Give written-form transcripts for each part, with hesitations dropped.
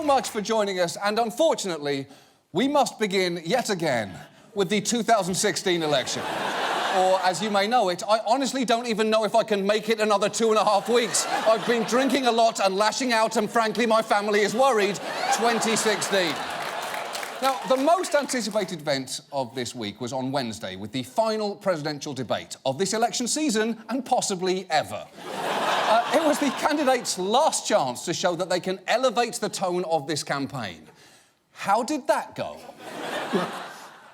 much for joining us, and unfortunately, we must begin yet again with the 2016 election. Or, as you may know it, I honestly don't even know if I can make it another 2.5 weeks. I've been drinking a lot and lashing out, and frankly, my family is worried. 2016. Now, the most anticipated event of this week was on Wednesday with the final presidential debate of this election season and possibly ever. It was the candidates' last chance to show that they can elevate the tone of this campaign. How did that go?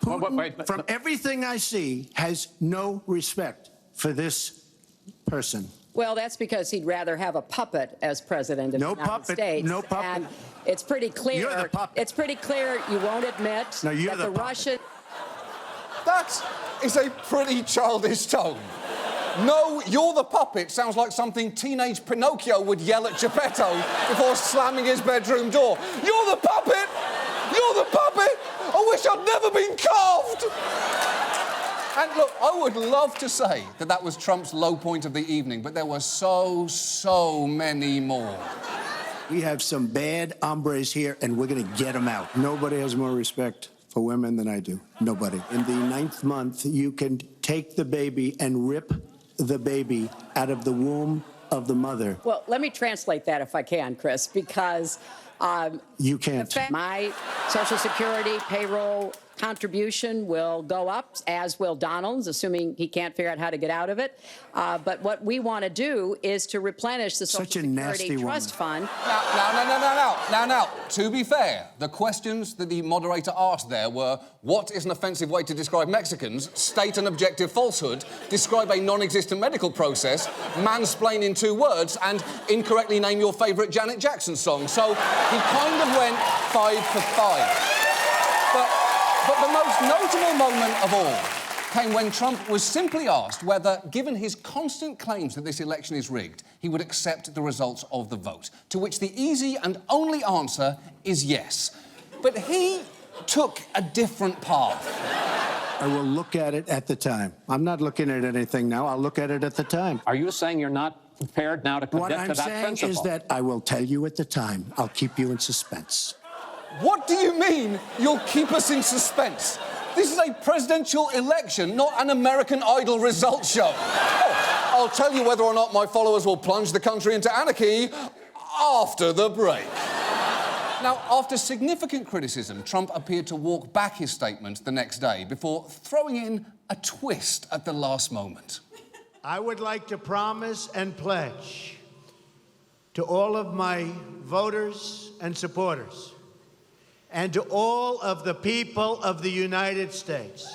Putin, from everything I see, has no respect for this person. Well, that's because he'd rather have a puppet as president of the United States. No puppet. And it's pretty clear. You're the puppet. It's pretty clear you won't admit that the Russian. That is a pretty childish tone. No, you're the puppet sounds like something teenage Pinocchio would yell at Geppetto before slamming his bedroom door. You're the puppet! You're the puppet! I wish I'd never been carved! And look, I would love to say that that was Trump's low point of the evening, but there were so many more. We have some bad hombres here, and we're going to get them out. Nobody has more respect for women than I do. Nobody. In the 9th month, you can take the baby and rip the baby out of the womb of the mother. Well, let me translate that if I can, Chris, because... you can't. My Social Security payroll contribution will go up, as will Donald's, assuming he can't figure out how to get out of it. But what we want to do is to replenish the Social Security Trust Fund. Now, to be fair, the questions that the moderator asked there were, what is an offensive way to describe Mexicans, state an objective falsehood, describe a non-existent medical process, mansplain in 2 words, and incorrectly name your favourite Janet Jackson song. So he kind of went 5 for 5. But the most notable moment of all came when Trump was simply asked whether, given his constant claims that this election is rigged, he would accept the results of the vote, to which the easy and only answer is yes. But he took a different path. I will look at it at the time. I'm not looking at anything now. I'll look at it at the time. Are you saying you're not prepared now to commit to that principle? What I'm saying is that I will tell you at the time. I'll keep you in suspense. What do you mean you'll keep us in suspense? This is a presidential election, not an American Idol results show. Oh, I'll tell you whether or not my followers will plunge the country into anarchy after the break. Now, after significant criticism, Trump appeared to walk back his statement the next day before throwing in a twist at the last moment. I would like to promise and pledge to all of my voters and supporters and to all of the people of the United States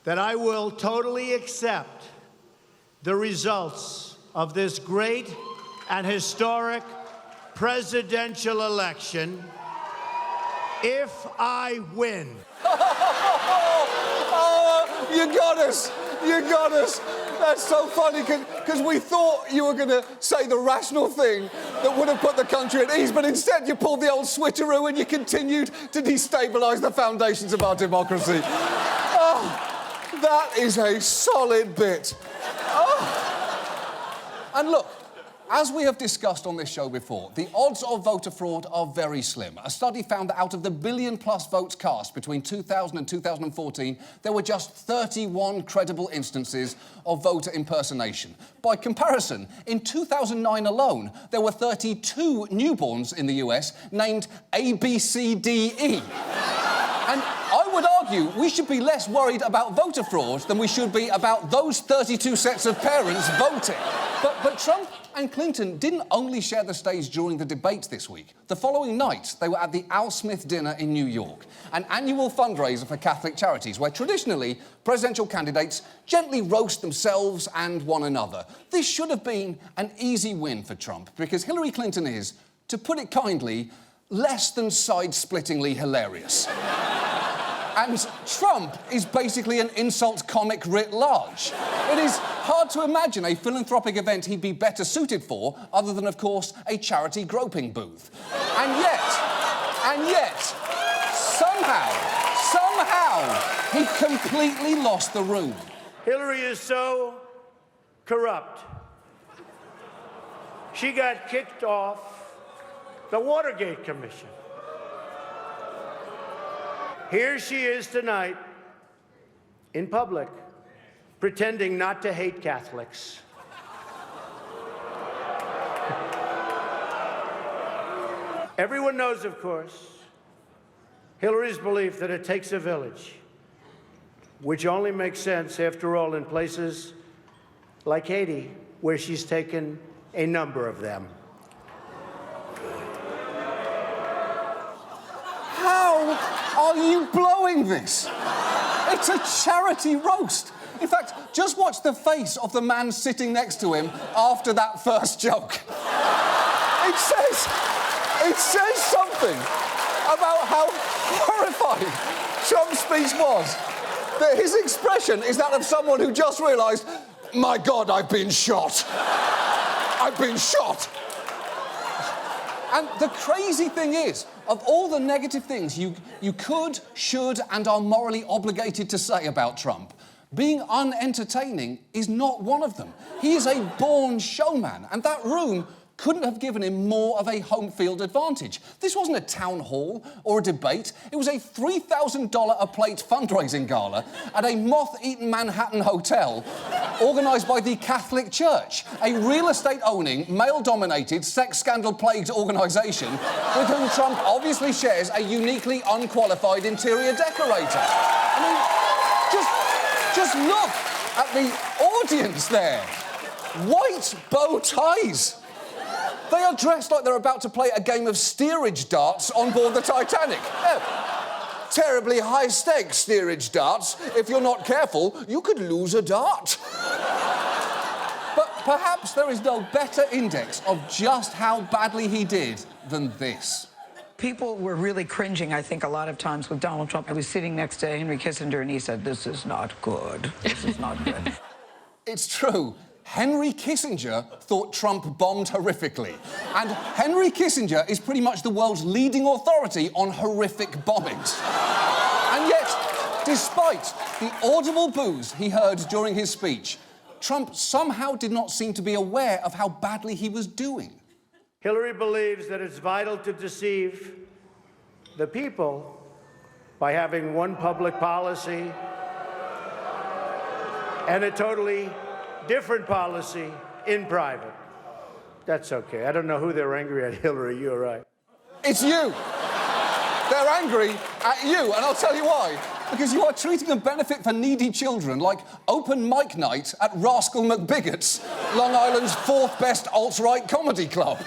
that I will totally accept the results of this great and historic presidential election if I win. Oh, you got us. You got us. That's so funny, because we thought you were going to say the rational thing that would have put the country at ease, but instead you pulled the old switcheroo and you continued to destabilise the foundations of our democracy. Oh, that is a solid bit. Oh. And look, as we have discussed on this show before, the odds of voter fraud are very slim. A study found that out of the billion-plus votes cast between 2000 and 2014, there were just 31 credible instances of voter impersonation. By comparison, in 2009 alone, there were 32 newborns in the US named ABCDE. And I would argue we should be less worried about voter fraud than we should be about those 32 sets of parents voting. But Trump and Clinton didn't only share the stage during the debates this week. The following night, they were at the Al Smith Dinner in New York, an annual fundraiser for Catholic charities where traditionally presidential candidates gently roast themselves and one another. This should have been an easy win for Trump because Hillary Clinton is, to put it kindly, less than side-splittingly hilarious. And Trump is basically an insult comic writ large. It is hard to imagine a philanthropic event he'd be better suited for, other than, of course, a charity groping booth. And yet, somehow, he completely lost the room. Hillary is so corrupt. She got kicked off the Watergate Commission. Here she is tonight in public, pretending not to hate Catholics. Everyone knows, of course, Hillary's belief that it takes a village, which only makes sense, after all, in places like Haiti, where she's taken a number of them. How are you blowing this? It's a charity roast. In fact, just watch the face of the man sitting next to him after that first joke. It says something about how horrifying Trump's speech was. That his expression is that of someone who just realised, my God, I've been shot. I've been shot. And the crazy thing is, of all the negative things you could, should, and are morally obligated to say about Trump, being unentertaining is not one of them. He is a born showman, and that room couldn't have given him more of a home field advantage. This wasn't a town hall or a debate. It was a $3,000 a plate fundraising gala at a moth-eaten Manhattan hotel organised by the Catholic Church, a real estate-owning, male-dominated, sex scandal-plagued organisation with whom Trump obviously shares a uniquely unqualified interior decorator. I mean, just look at the audience there. White bow ties. They are dressed like they're about to play a game of steerage darts on board the Titanic. Terribly high-stakes steerage darts. If you're not careful, you could lose a dart. But perhaps there is no better index of just how badly he did than this. People were really cringing, I think, a lot of times with Donald Trump. I was sitting next to Henry Kissinger, and he said, "This is not good. This is not good." It's true. Henry Kissinger thought Trump bombed horrifically. And Henry Kissinger is pretty much the world's leading authority on horrific bombings. And yet, despite the audible boos he heard during his speech, Trump somehow did not seem to be aware of how badly he was doing. Hillary believes that it's vital to deceive the people by having one public policy and a totally different policy in private. That's okay. I don't know who they're angry at, Hillary. You're right. It's you. They're angry at you, and I'll tell you why. Because you are treating a benefit for needy children like open mic night at Rascal McBigot's, Long Island's fourth best alt-right comedy club.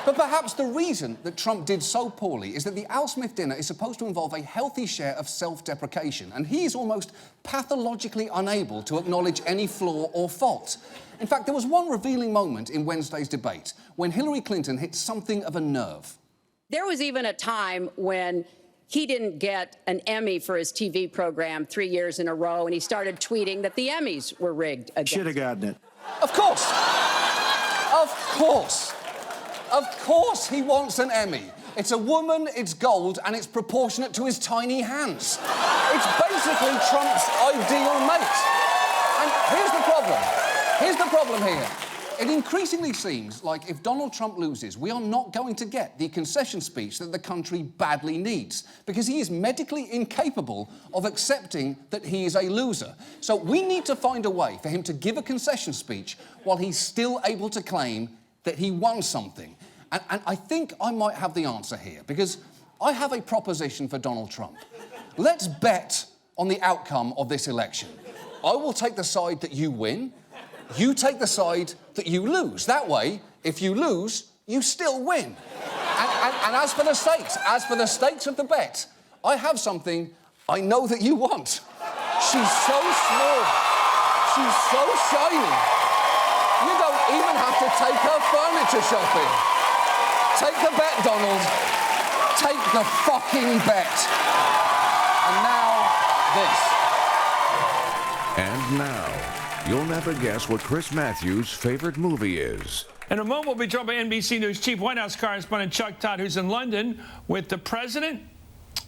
But perhaps the reason that Trump did so poorly is that the Al Smith dinner is supposed to involve a healthy share of self-deprecation, and he is almost pathologically unable to acknowledge any flaw or fault. In fact, there was one revealing moment in Wednesday's debate when Hillary Clinton hit something of a nerve. There was even a time when he didn't get an Emmy for his TV program 3 years in a row, and he started tweeting that the Emmys were rigged against him. Should have gotten it. Of course. Of course. Of course he wants an Emmy. It's a woman, it's gold, and it's proportionate to his tiny hands. It's basically Trump's ideal mate. And here's the problem. Here's the problem here. It increasingly seems like if Donald Trump loses, we are not going to get the concession speech that the country badly needs, because he is medically incapable of accepting that he is a loser. So we need to find a way for him to give a concession speech while he's still able to claim that he won something. And I think I might have the answer here, because I have a proposition for Donald Trump. Let's bet on the outcome of this election. I will take the side that you win. You take the side that you lose. That way, if you lose, you still win. And as for the stakes of the bet, I have something I know that you want. She's so small. She's so shiny. You don't even have to take her furniture shopping. Take the bet, Donald. Take the fucking bet. And now, this. And now, you'll never guess what Chris Matthews' favorite movie is. In a moment, we'll be joined by NBC News Chief White House correspondent Chuck Todd, who's in London with the president.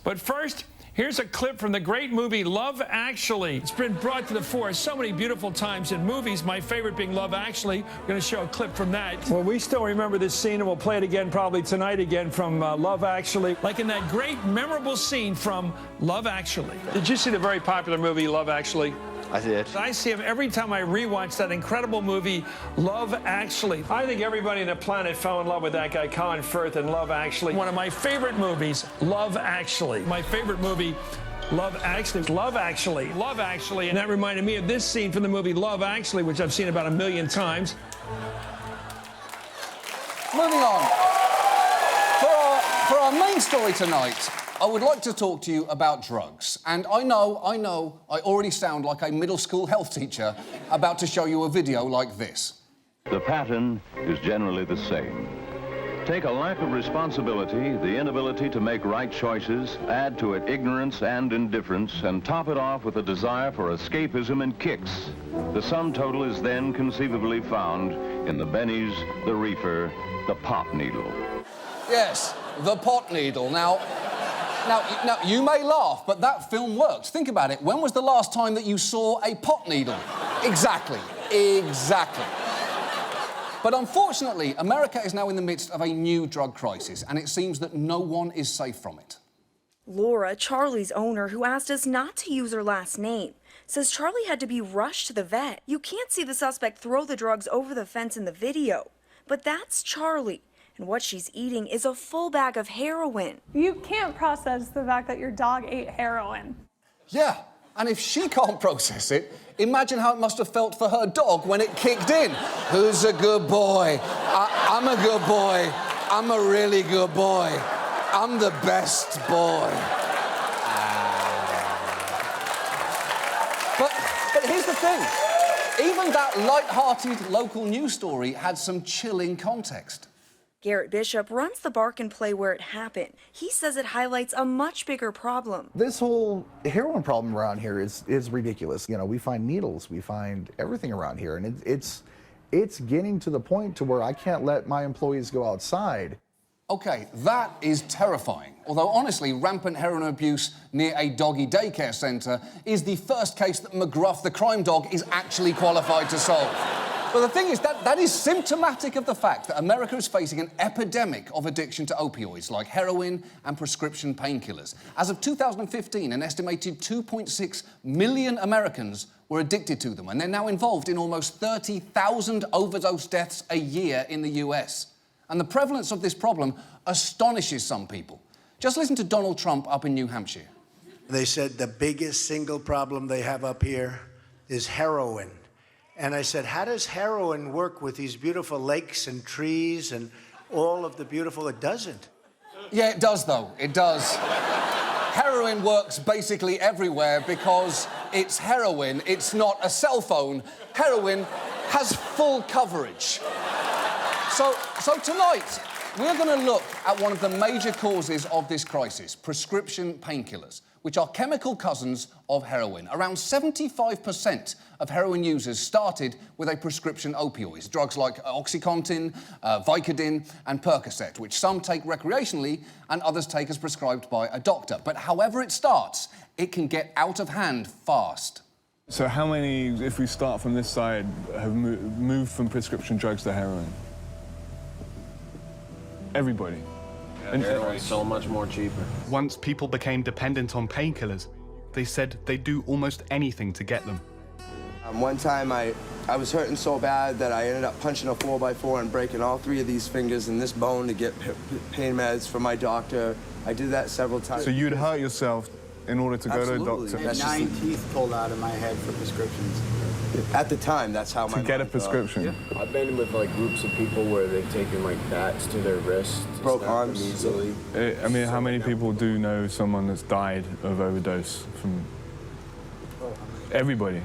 But first, Here's a clip from the great movie Love Actually. It's been brought to the fore so many beautiful times in movies, my favorite being Love Actually. We're going to show a clip from that. Well, we still remember this scene, and we'll play it again probably tonight again from Love Actually. Like in that great, memorable scene from Love Actually. Did you see the very popular movie Love Actually? I did. I see him every time I rewatch that incredible movie, Love Actually. I think everybody on the planet fell in love with that guy, Colin Firth, in Love Actually. One of my favorite movies, Love Actually. My favorite movie, Love Actually. Love Actually. Love Actually. And that reminded me of this scene from the movie Love Actually, which I've seen about 1,000,000 times. Moving on. For our main story tonight, I would like to talk to you about drugs. And I know, I already sound like a middle school health teacher about to show you a video like this. The pattern is generally the same. Take a lack of responsibility, the inability to make right choices, add to it ignorance and indifference, and top it off with a desire for escapism and kicks. The sum total is then conceivably found in the bennies, the reefer, the pot needle. Yes, the pot needle. Now, you may laugh, but that film worked. Think about it. When was the last time that you saw a pot needle? Exactly. But unfortunately, America is now in the midst of a new drug crisis, and it seems that no one is safe from it. Laura, Charlie's owner, who asked us not to use her last name, says Charlie had to be rushed to the vet. You can't see the suspect throw the drugs over the fence in the video, but that's Charlie. And what she's eating is a full bag of heroin. You can't process the fact that your dog ate heroin. Yeah, and if she can't process it, imagine how it must have felt for her dog when it kicked in. Who's a good boy? I'm a good boy. I'm a really good boy. I'm the best boy. But here's the thing. Even that light-hearted local news story had some chilling context. Garrett Bishop runs the Bark and Play where it happened. He says it highlights a much bigger problem. This whole heroin problem around here is ridiculous. You know, we find needles, we find everything around here, and it's getting to the point to where I can't let my employees go outside. Okay, that is terrifying. Although, honestly, rampant heroin abuse near a doggy daycare centre is the first case that McGruff, the crime dog, is actually qualified to solve. But the thing is, that is symptomatic of the fact that America is facing an epidemic of addiction to opioids, like heroin and prescription painkillers. As of 2015, an estimated 2.6 million Americans were addicted to them, and they're now involved in almost 30,000 overdose deaths a year in the US. And the prevalence of this problem astonishes some people. Just listen to Donald Trump up in New Hampshire. They said the biggest single problem they have up here is heroin. And I said, how does heroin work with these beautiful lakes and trees and all of the beautiful... It doesn't. Yeah, it does, though. It does. Heroin works basically everywhere because it's heroin. It's not a cell phone. Heroin has full coverage. So tonight, we're going to look at one of the major causes of this crisis, prescription painkillers, which are chemical cousins of heroin. Around 75% of heroin users started with a prescription opioids, drugs like OxyContin, Vicodin, and Percocet, which some take recreationally and others take as prescribed by a doctor. But however it starts, it can get out of hand fast. So how many, if we start from this side, have moved from prescription drugs to heroin? Everybody. And heroin's so much more cheaper. Once people became dependent on painkillers, they said they'd do almost anything to get them. One time I was hurting so bad that I ended up punching a 4x4 and breaking all 3 of these fingers and this bone to get pain meds from my doctor. I did that several times. So you'd hurt yourself in order to go to a doctor? I had 9 teeth pulled out of my head for prescriptions. At the time, that's how to get a prescription. Yeah. I've been with like groups of people where they've taken like bats to their wrists, broke arms easily. I mean, how many people do know someone that's died of overdose from? Everybody.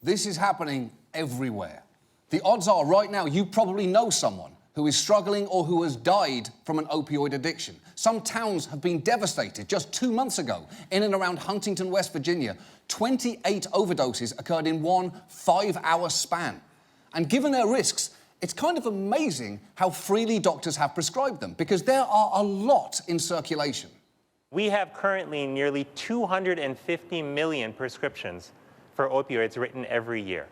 This is happening everywhere. The odds are right now you probably know someone who is struggling or who has died from an opioid addiction. Some towns have been devastated. Just 2 months ago, in and around Huntington, West Virginia, 28 overdoses occurred in one 5-hour span. And given their risks, it's kind of amazing how freely doctors have prescribed them, because there are a lot in circulation. We have currently nearly 250 million prescriptions for opioids written every year.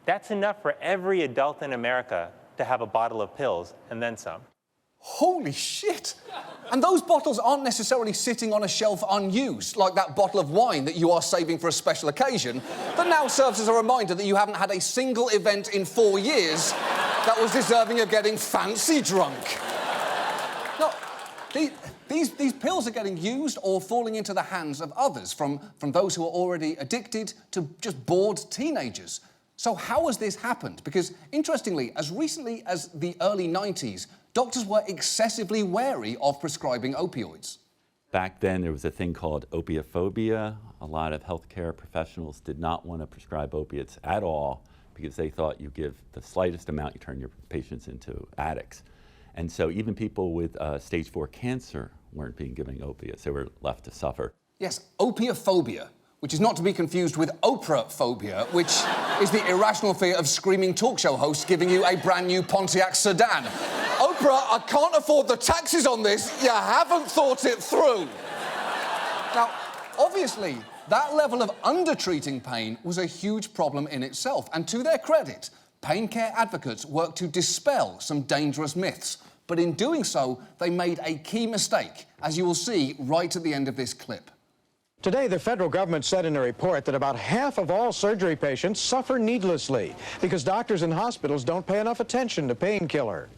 That's enough for every adult in America to have a bottle of pills and then some. Holy shit! And those bottles aren't necessarily sitting on a shelf unused, like that bottle of wine that you are saving for a special occasion, that now serves as a reminder that you haven't had a single event in 4 years that was deserving of getting fancy drunk. No, these pills are getting used or falling into the hands of others, from those who are already addicted to just bored teenagers. So how has this happened? Because, interestingly, as recently as the early 90s, doctors were excessively wary of prescribing opioids. Back then, there was a thing called opiophobia. A lot of healthcare professionals did not want to prescribe opiates at all because they thought you give the slightest amount, you turn your patients into addicts. And so even people with stage 4 cancer weren't being given opiates. They were left to suffer. Yes, opiophobia, which is not to be confused with Oprah phobia, which is the irrational fear of screaming talk show hosts giving you a brand new Pontiac sedan. Oprah, I can't afford the taxes on this. You haven't thought it through. Now, obviously, that level of undertreating pain was a huge problem in itself. And to their credit, pain care advocates worked to dispel some dangerous myths. But in doing so, they made a key mistake, as you will see right at the end of this clip. Today, the federal government said in a report that about half of all surgery patients suffer needlessly because doctors and hospitals don't pay enough attention to painkiller.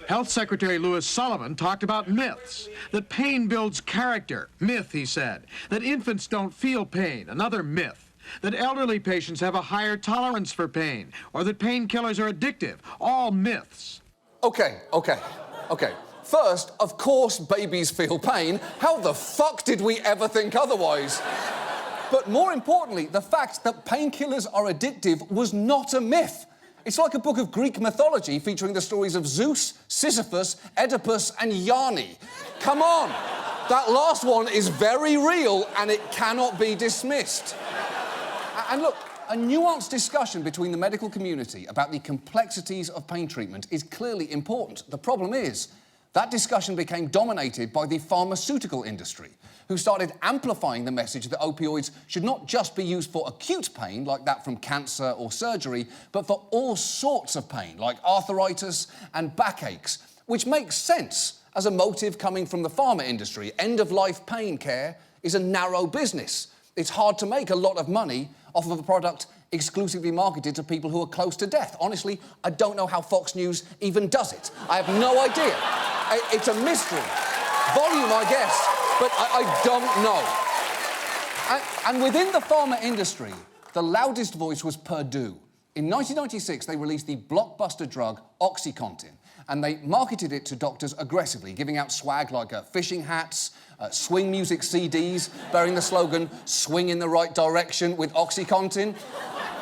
Health Secretary Louis Sullivan talked about myths, that pain builds character. Myth, he said. That infants don't feel pain. Another myth. That elderly patients have a higher tolerance for pain, or that painkillers are addictive. All myths. Okay. First, of course babies feel pain. How the fuck did we ever think otherwise? But more importantly, the fact that painkillers are addictive was not a myth. It's like a book of Greek mythology featuring the stories of Zeus, Sisyphus, Oedipus, and Yanni. Come on! That last one is very real and it cannot be dismissed. And look, a nuanced discussion between the medical community about the complexities of pain treatment is clearly important. The problem is, that discussion became dominated by the pharmaceutical industry, who started amplifying the message that opioids should not just be used for acute pain, like that from cancer or surgery, but for all sorts of pain, like arthritis and backaches, which makes sense as a motive coming from the pharma industry. End-of-life pain care is a narrow business. It's hard to make a lot of money off of a product exclusively marketed to people who are close to death. Honestly, I don't know how Fox News even does it. I have no idea. It's a mystery. Volume, I guess, but I don't know. And within the pharma industry, the loudest voice was Purdue. In 1996, they released the blockbuster drug OxyContin, and they marketed it to doctors aggressively, giving out swag like fishing hats, swing music CDs bearing the slogan, "Swing in the right direction with OxyContin,"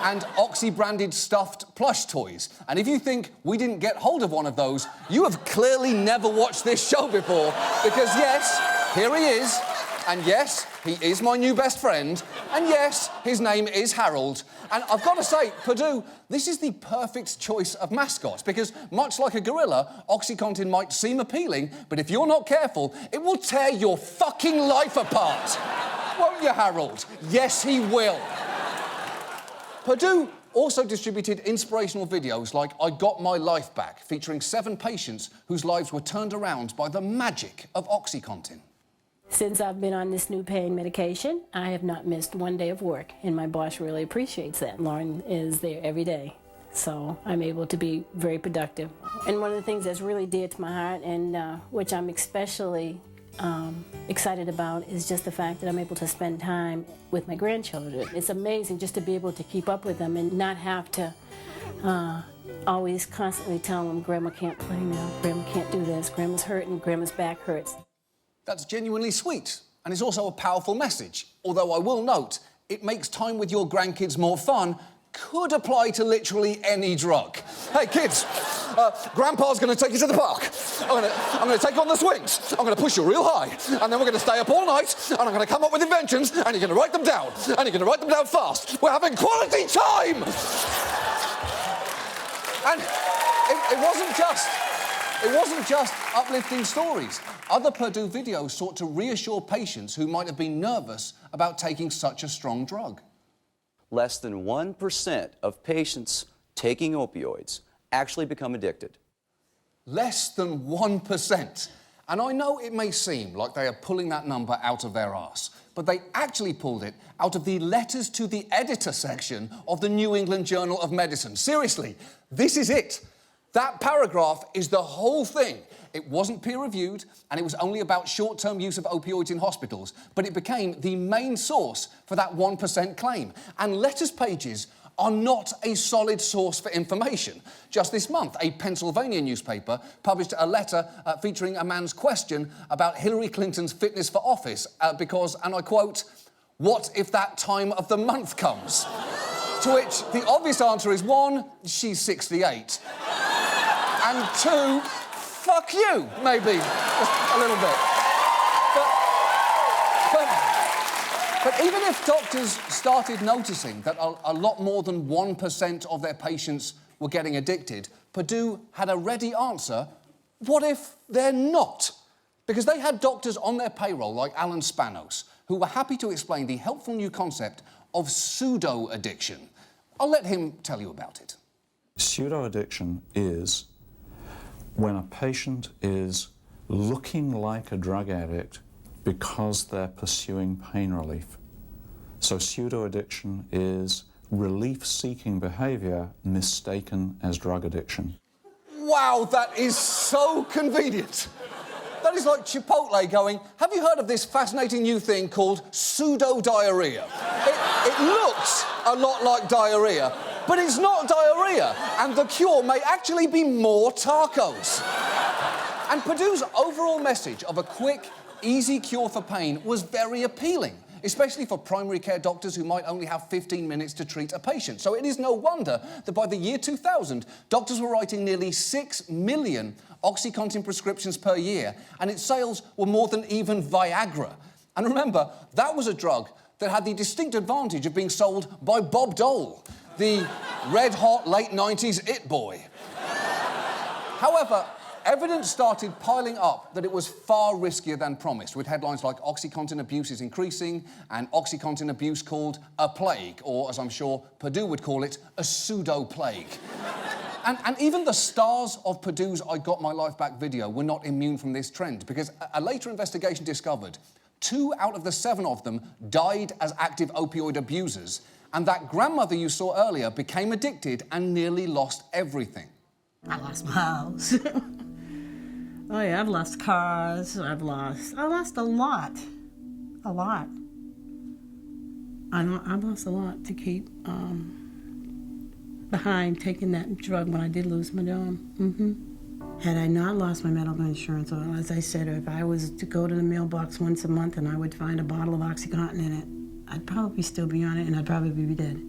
and Oxy-branded stuffed plush toys. And if you think we didn't get hold of one of those, you have clearly never watched this show before, because yes, here he is, and yes, he is my new best friend, and yes, his name is Harold. And I've got to say, Purdue, this is the perfect choice of mascot, because much like a gorilla, OxyContin might seem appealing, but if you're not careful, it will tear your fucking life apart. Won't you, Harold? Yes, he will. Purdue also distributed inspirational videos like I Got My Life Back, featuring 7 patients whose lives were turned around by the magic of OxyContin. Since I've been on this new pain medication, I have not missed one day of work, and my boss really appreciates that. Lauren is there every day, so I'm able to be very productive. And one of the things that's really dear to my heart, and which I'm especially excited about, is just the fact that I'm able to spend time with my grandchildren. It's amazing just to be able to keep up with them and not have to always constantly tell them, Grandma can't play now, Grandma can't do this, Grandma's hurting, Grandma's back hurts. That's genuinely sweet, and it's also a powerful message. Although I will note, it makes time with your grandkids more fun could apply to literally any drug. Hey, kids, Grandpa's going to take you to the park. I'm going to take you on the swings. I'm going to push you real high, and then we're going to stay up all night, and I'm going to come up with inventions, and you're going to write them down, and you're going to write them down fast. We're having quality time! And it It wasn't just uplifting stories. Other Purdue videos sought to reassure patients who might have been nervous about taking such a strong drug. Less than 1% of patients taking opioids actually become addicted. Less than 1%. And I know it may seem like they are pulling that number out of their arse, but they actually pulled it out of the letters to the editor section of the New England Journal of Medicine. Seriously, this is it. That paragraph is the whole thing. It wasn't peer-reviewed, and it was only about short-term use of opioids in hospitals, but it became the main source for that 1% claim. And letters pages are not a solid source for information. Just this month, a Pennsylvania newspaper published a letter featuring a man's question about Hillary Clinton's fitness for office because, and I quote, "What if that time of the month comes?" To which the obvious answer is, 1, she's 68, and 2, fuck you, maybe, just a little bit. But even if doctors started noticing that a lot more than 1% of their patients were getting addicted, Purdue had a ready answer. What if they're not? Because they had doctors on their payroll like Alan Spanos, who were happy to explain the helpful new concept of pseudo-addiction. I'll let him tell you about it. Pseudo-addiction is when a patient is looking like a drug addict because they're pursuing pain relief. So pseudo-addiction is relief-seeking behavior mistaken as drug addiction. Wow, that is so convenient. That is like Chipotle going, have you heard of this fascinating new thing called pseudo-diarrhea? It looks a lot like diarrhea, but it's not diarrhea, and the cure may actually be more tacos. And Purdue's overall message of a quick, easy cure for pain was very appealing, especially for primary care doctors who might only have 15 minutes to treat a patient. So it is no wonder that by the year 2000, doctors were writing nearly 6 million OxyContin prescriptions per year, and its sales were more than even Viagra. And remember, that was a drug that had the distinct advantage of being sold by Bob Dole, the red-hot late 90s it boy. However, evidence started piling up that it was far riskier than promised, with headlines like OxyContin abuse is increasing and OxyContin abuse called a plague, or as I'm sure Purdue would call it, a pseudo-plague. And even the stars of Purdue's I Got My Life Back video were not immune from this trend, because a later investigation discovered 2 out of the 7 of them died as active opioid abusers, and that grandmother you saw earlier became addicted and nearly lost everything. I lost my house. Oh yeah, I've lost cars, I lost a lot. A lot. I lost a lot to keep behind taking that drug when I did lose my job. Had I not lost my medical insurance, or as I said, if I was to go to the mailbox once a month and I would find a bottle of OxyContin in it, I'd probably still be on it and I'd probably be dead.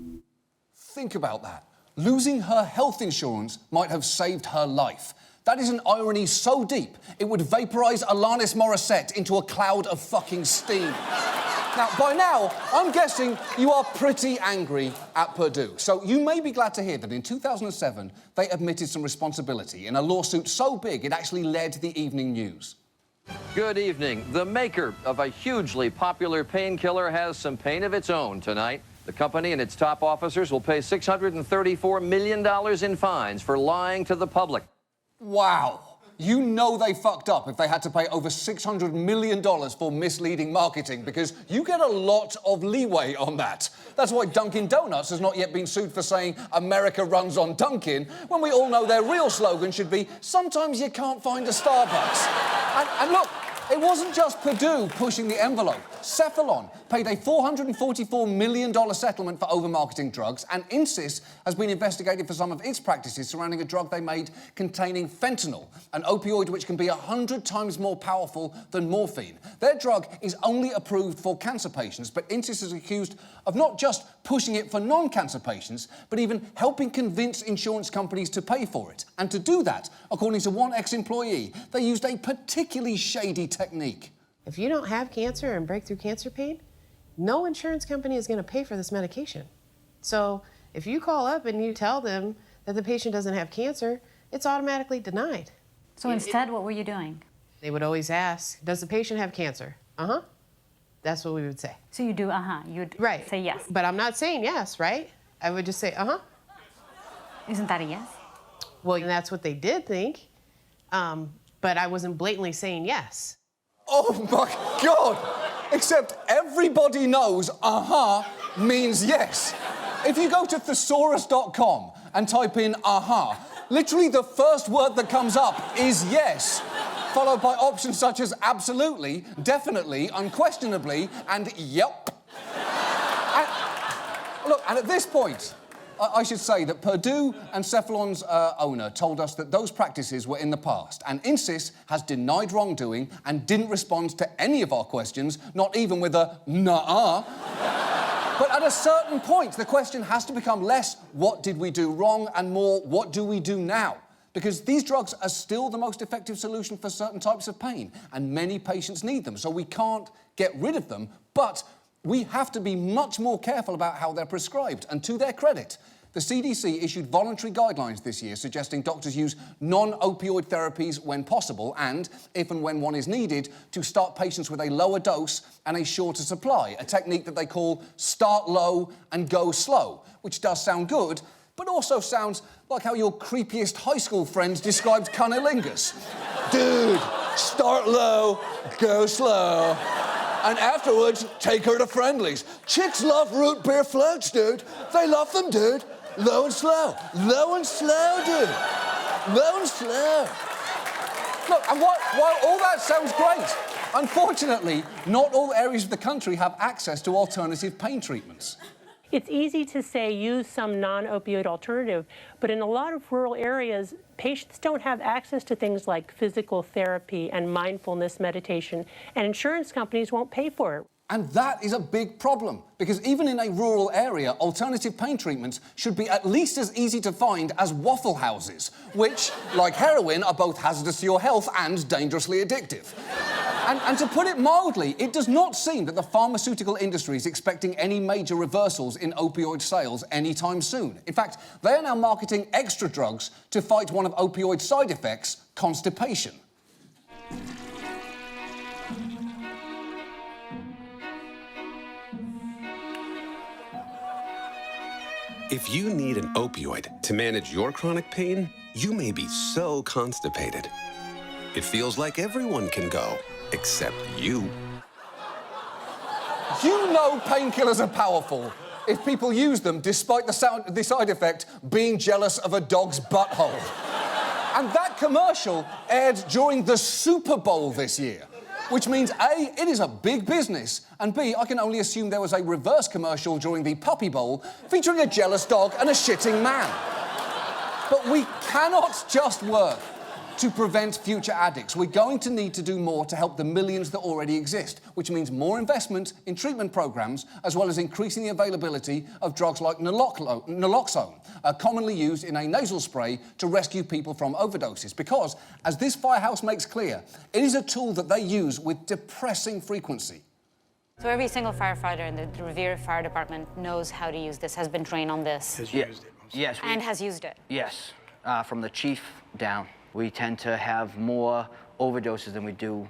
Think about that. Losing her health insurance might have saved her life. That is an irony so deep, it would vaporize Alanis Morissette into a cloud of fucking steam. Now, by now, I'm guessing you are pretty angry at Purdue. So you may be glad to hear that in 2007, they admitted some responsibility in a lawsuit so big it actually led the evening news. Good evening. The maker of a hugely popular painkiller has some pain of its own tonight. The company and its top officers will pay $634 million in fines for lying to the public. Wow. You know they fucked up if they had to pay over $600 million for misleading marketing, because you get a lot of leeway on that. That's why Dunkin' Donuts has not yet been sued for saying America runs on Dunkin', when we all know their real slogan should be, sometimes you can't find a Starbucks. And look, it wasn't just Purdue pushing the envelope. Cephalon paid a $444 million settlement for over-marketing drugs, and Insys has been investigated for some of its practices surrounding a drug they made containing fentanyl, an opioid which can be 100 times more powerful than morphine. Their drug is only approved for cancer patients, but Insys is accused of not just pushing it for non-cancer patients, but even helping convince insurance companies to pay for it. And to do that, according to one ex-employee, they used a particularly shady technique. If you don't have cancer and breakthrough cancer pain, no insurance company is going to pay for this medication. So if you call up and you tell them that the patient doesn't have cancer, it's automatically denied. So instead, what were you doing? They would always ask, does the patient have cancer? Uh-huh. That's what we would say. So you do, you'd say yes. But I'm not saying yes, right? I would just say, uh-huh. Isn't that a yes? Well, that's what they did think, but I wasn't blatantly saying yes. Oh my God! Except everybody knows means yes. If you go to thesaurus.com and type in literally the first word that comes up is yes, followed by options such as absolutely, definitely, unquestionably, and yep. And at this point, I should say that Purdue and Cephalon's owner told us that those practices were in the past, and INSYS has denied wrongdoing and didn't respond to any of our questions, not even with a nuh-uh. But at a certain point, the question has to become less, what did we do wrong, and more, what do we do now? Because these drugs are still the most effective solution for certain types of pain, and many patients need them, so we can't get rid of them, but we have to be much more careful about how they're prescribed. And to their credit, the CDC issued voluntary guidelines this year suggesting doctors use non-opioid therapies when possible and, if and when one is needed, to start patients with a lower dose and a shorter supply, a technique that they call start low and go slow, which does sound good, but also sounds like how your creepiest high school friends described cunnilingus. Dude, start low, go slow. And afterwards, take her to Friendlies. Chicks love root beer floats, dude. They love them, dude. Low and slow. Low and slow, dude. Low and slow. Look, and while all that sounds great, unfortunately, not all areas of the country have access to alternative pain treatments. It's easy to say use some non-opioid alternative, but in a lot of rural areas, patients don't have access to things like physical therapy and mindfulness meditation, and insurance companies won't pay for it. And that is a big problem, because even in a rural area, alternative pain treatments should be at least as easy to find as Waffle Houses, which, like heroin, are both hazardous to your health and dangerously addictive. And to put it mildly, it does not seem that the pharmaceutical industry is expecting any major reversals in opioid sales anytime soon. In fact, they are now marketing extra drugs to fight one of opioid side effects, constipation. If you need an opioid to manage your chronic pain, you may be so constipated. It feels like everyone can go, except you. You know painkillers are powerful if people use them despite the side effect being jealous of a dog's butthole. And that commercial aired during the Super Bowl this year, which means A, it is a big business, and B, I can only assume there was a reverse commercial during the Puppy Bowl featuring a jealous dog and a shitting man. But we cannot just work to prevent future addicts. We're going to need to do more to help the millions that already exist, which means more investment in treatment programs, as well as increasing the availability of drugs like naloxone, commonly used in a nasal spray to rescue people from overdoses. Because, as this firehouse makes clear, it is a tool that they use with depressing frequency. So every single firefighter in the Revere Fire Department knows how to use this, has been trained on this. Has used it. Yes. And has used it. Yes. From the chief down. We tend to have more overdoses than we do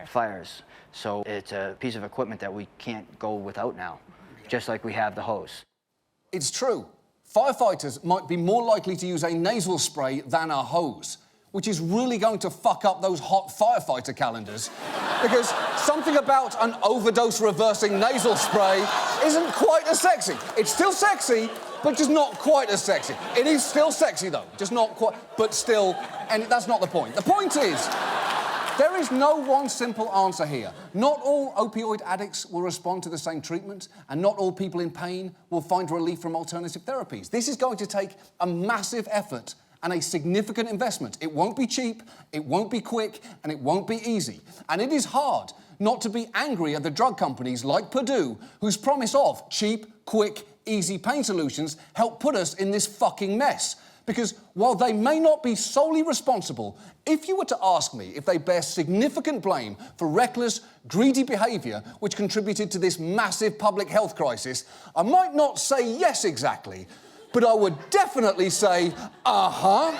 fires. So it's a piece of equipment that we can't go without now, just like we have the hose. It's true. Firefighters might be more likely to use a nasal spray than a hose, which is really going to fuck up those hot firefighter calendars, because something about an overdose-reversing nasal spray isn't quite as sexy. It's still sexy, but just not quite as sexy. It is still sexy, though, just not quite, but still, and that's not the point. The point is, there is no one simple answer here. Not all opioid addicts will respond to the same treatment, and not all people in pain will find relief from alternative therapies. This is going to take a massive effort and a significant investment. It won't be cheap, it won't be quick, and it won't be easy. And it is hard not to be angry at the drug companies like Purdue, whose promise of cheap, quick, easy pain solutions help put us in this fucking mess. Because while they may not be solely responsible, if you were to ask me if they bear significant blame for reckless, greedy behaviour which contributed to this massive public health crisis, I might not say yes exactly, but I would definitely say, uh-huh.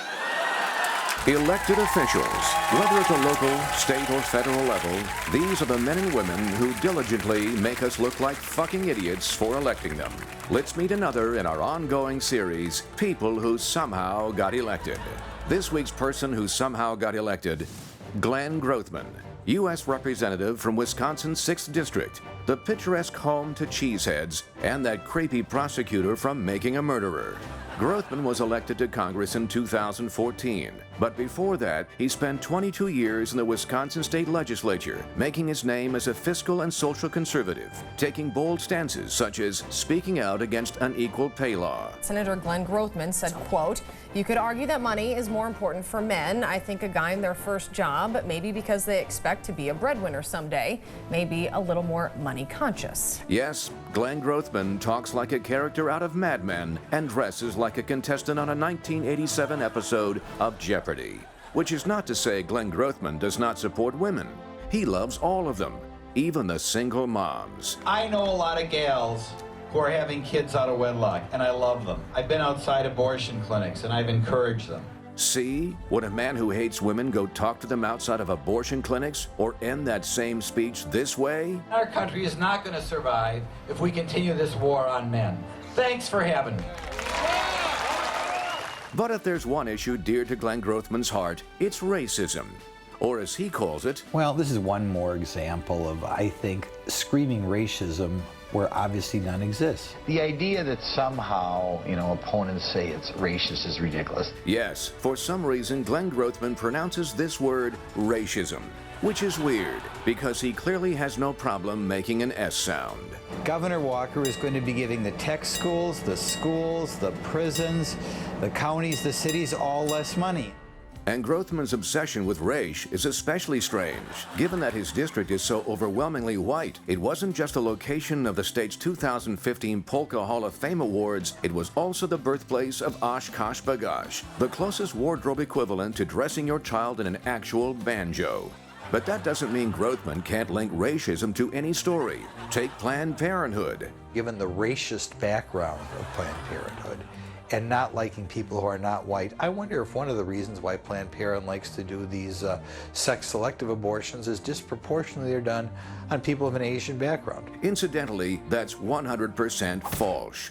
Elected officials, whether at the local, state, or federal level, these are the men and women who diligently make us look like fucking idiots for electing them. Let's meet another in our ongoing series, People Who Somehow Got Elected. This week's person who somehow got elected, Glenn Grothman, U.S. Representative from Wisconsin's 6th District, the picturesque home to cheeseheads, and that creepy prosecutor from Making a Murderer. Grothman was elected to Congress in 2014, but before that, he spent 22 years in the Wisconsin State Legislature, making his name as a fiscal and social conservative, taking bold stances such as speaking out against unequal pay law. Senator Glenn Grothman said, quote, "You could argue that money is more important for men. I think a guy in their first job, maybe because they expect to be a breadwinner someday, may be a little more money conscious." Yes, Glenn Grothman talks like a character out of Mad Men and dresses like a contestant on a 1987 episode of Jeopardy! Which is not to say Glenn Grothman does not support women. He loves all of them, even the single moms. I know a lot of gals who are having kids out of wedlock, and I love them. I've been outside abortion clinics, and I've encouraged them. See? Would a man who hates women go talk to them outside of abortion clinics or end that same speech this way? Our country is not going to survive if we continue this war on men. Thanks for having me. But if there's one issue dear to Glenn Grothman's heart, it's racism. Or as he calls it... Well, this is one more example of, I think, screaming racism where obviously none exists. The idea that somehow, opponents say it's racist is ridiculous. Yes, for some reason, Glenn Grothman pronounces this word racism, which is weird, because he clearly has no problem making an S sound. Governor Walker is going to be giving the tech schools, the prisons, the counties, the cities, all less money. And Grothman's obsession with race is especially strange, given that his district is so overwhelmingly white. It wasn't just the location of the state's 2015 Polka Hall of Fame Awards, it was also the birthplace of Oshkosh Bagosh, the closest wardrobe equivalent to dressing your child in an actual banjo. But that doesn't mean Grothman can't link racism to any story. Take Planned Parenthood. Given the racist background of Planned Parenthood, and not liking people who are not white, I wonder if one of the reasons why Planned Parenthood likes to do these sex-selective abortions is disproportionately they're done on people of an Asian background. Incidentally, that's 100% false.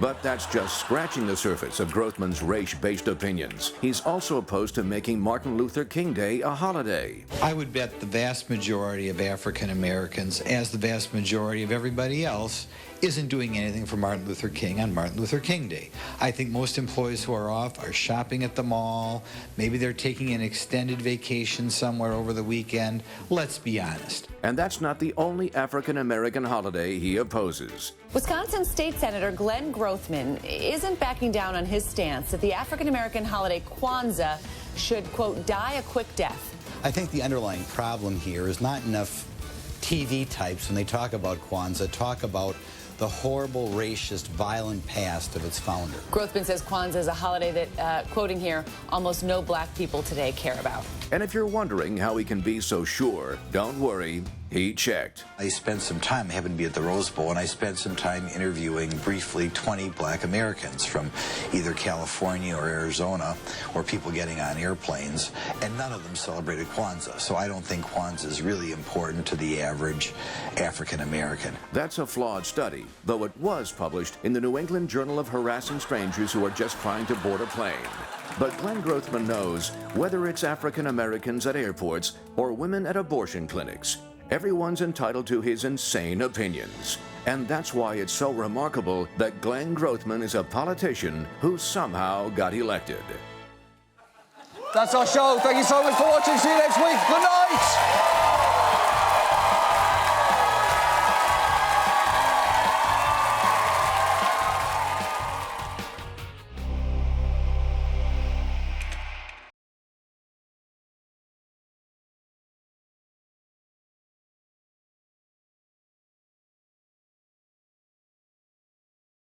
But that's just scratching the surface of Grothman's race-based opinions. He's also opposed to making Martin Luther King Day a holiday. I would bet the vast majority of African Americans, as the vast majority of everybody else, isn't doing anything for Martin Luther King on Martin Luther King Day. I think most employees who are off are shopping at the mall. Maybe they're taking an extended vacation somewhere over the weekend. Let's be honest. And that's not the only African American holiday he opposes. Wisconsin State Senator Glenn Grothman isn't backing down on his stance that the African American holiday Kwanzaa should, quote, die a quick death. I think the underlying problem here is not enough TV types, when they talk about Kwanzaa, talk about the horrible, racist, violent past of its founder. Grothman says Kwanzaa is a holiday that, quoting here, almost no black people today care about. And if you're wondering how he can be so sure, don't worry, he checked. I spent some time, I happened to be at the Rose Bowl, and I spent some time interviewing briefly 20 black Americans from either California or Arizona, or people getting on airplanes, and none of them celebrated Kwanzaa. So I don't think Kwanzaa is really important to the average African American. That's a flawed study, though it was published in the New England Journal of Harassing Strangers Who Are Just Trying to Board a Plane. But Glenn Grothman knows whether it's African Americans at airports or women at abortion clinics, everyone's entitled to his insane opinions. And that's why it's so remarkable that Glenn Grothman is a politician who somehow got elected. That's our show. Thank you so much for watching. See you next week. Good night.